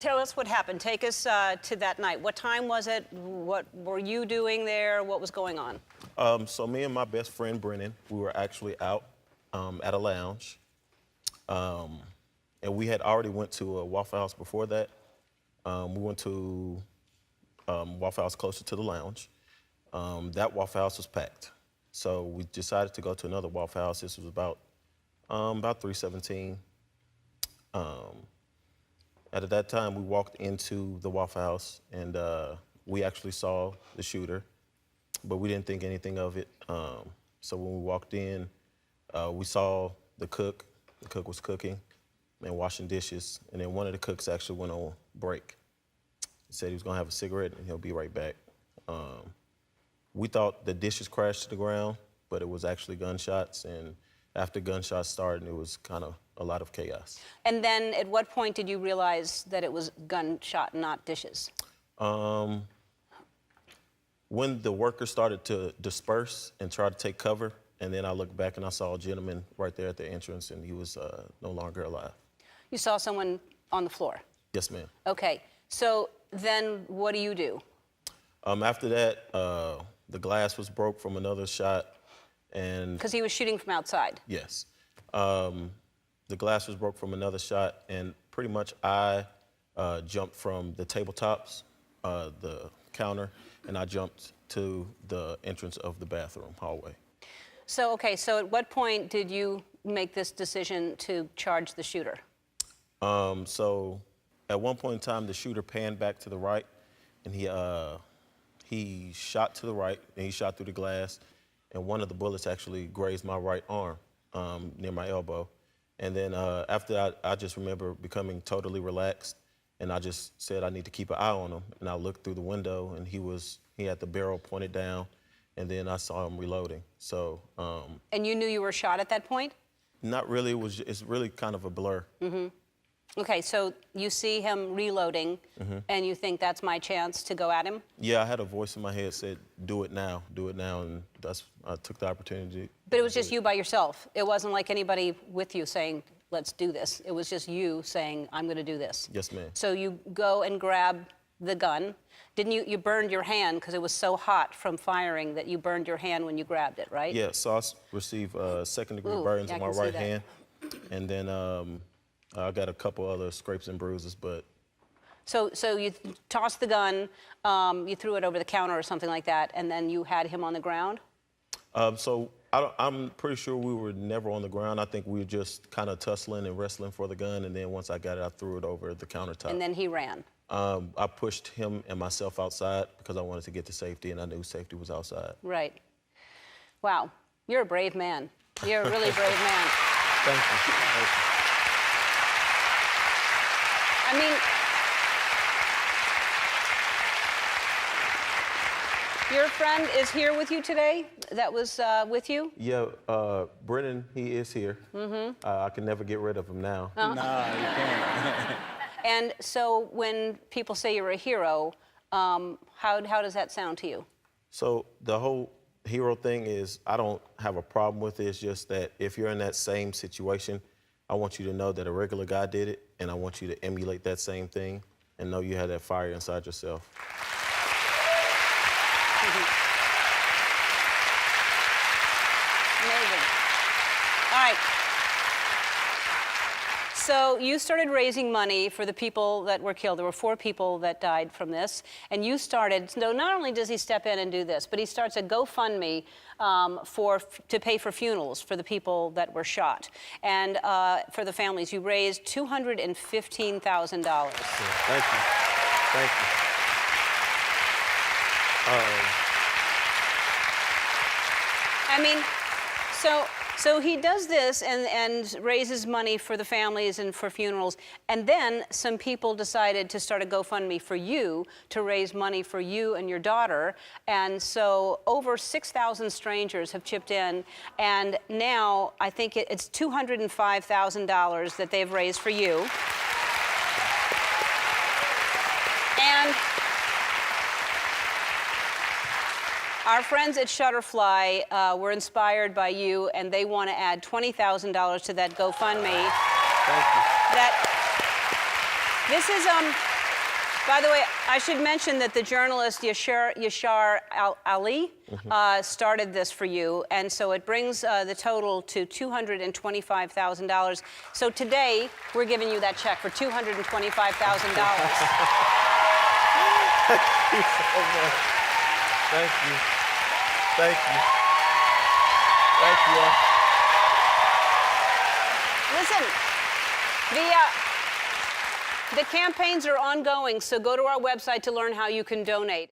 Tell us what happened. Take us to that night. What time was it? What were you doing there? What was going on? So me and my best friend, Brennan, we were actually out at a lounge. And we had already went to a Waffle House before that. We went to Waffle House closer to the lounge. That Waffle House was packed. So we decided to go to another Waffle House. This was about 3:17. At that time, we walked into the Waffle House, and we actually saw the shooter, but we didn't think anything of it. So when we walked in, we saw the cook. The cook was cooking and washing dishes, and then one of the cooks actually went on break. He said he was gonna have a cigarette, and he'll be right back. We thought the dishes crashed to the ground, but it was actually gunshots, and after gunshots started, it was kind of a lot of chaos. And then at what point did you realize that it was gunshot, not dishes? When the workers started to disperse and try to take cover, and then I looked back and I saw a gentleman right there at the entrance, and he was no longer alive. You saw someone on the floor? Yes, ma'am. Okay, so then what do? After that, the glass was broke from another shot, and... Because he was shooting from outside? Yes. The glass was broke from another shot, and pretty much I jumped from the tabletops, the counter, and I jumped to the entrance of the bathroom hallway. So, okay, so at what point did you make this decision to charge the shooter? So at one point in time, the shooter panned back to the right, and he shot to the right, and he shot through the glass, and one of the bullets actually grazed my right arm near my elbow. And then after that, I just remember becoming totally relaxed, and I just said I need to keep an eye on him. And I looked through the window, and he had the barrel pointed down, and then I saw him reloading. So. And you knew you were shot at that point? Not really. It's really kind of a blur. Mm-hmm. Okay, so you see him reloading, and you think that's my chance to go at him? Yeah, I had a voice in my head said, "Do it now, and I took the opportunity. But it was just you by yourself. It wasn't like anybody with you saying, "Let's do this." It was just you saying, "I'm going to do this." Yes, ma'am. So you go and grab the gun. Didn't you? You burned your hand because it was so hot from firing that you burned your hand when you grabbed it, right? Yeah. So I received second-degree burns on my right hand, and then. I got a couple other scrapes and bruises, but... So you tossed the gun, you threw it over the counter or something like that, and then you had him on the ground? So I'm pretty sure we were never on the ground. I think we were just kind of tussling and wrestling for the gun, and then once I got it, I threw it over the countertop. And then he ran? I pushed him and myself outside because I wanted to get to safety, and I knew safety was outside. Right. Wow. You're a brave man. You're a really brave man. Thank you. Thank you. I mean, your friend is here with you today? That was with you? Yeah, Brennan, he is here. I can never get rid of him now. Oh. No, you can't. And so when people say you're a hero, how does that sound to you? So the whole hero thing is, I don't have a problem with it. It's just that if you're in that same situation, I want you to know that a regular guy did it, and I want you to emulate that same thing and know you have that fire inside yourself. Amazing. All right. So you started raising money for the people that were killed. There were 4 people that died from this. And you started, so not only does he step in and do this, but he starts a GoFundMe to pay for funerals for the people that were shot. And for the families, you raised $215,000. Thank you. Thank you. I mean, so he does this and raises money for the families and for funerals, and then some people decided to start a GoFundMe for you to raise money for you and your daughter, and so over 6,000 strangers have chipped in, and now I think it's $205,000 that they've raised for you. And our friends at Shutterfly were inspired by you, and they want to add $20,000 to that GoFundMe. Thank you. This is By the way, I should mention that the journalist Yashar Ali started this for you, and so it brings the total to $225,000. So today, we're giving you that check for $225,000. Thank you so much. Thank you. Thank you. Thank you all. Listen, the campaigns are ongoing, so go to our website to learn how you can donate.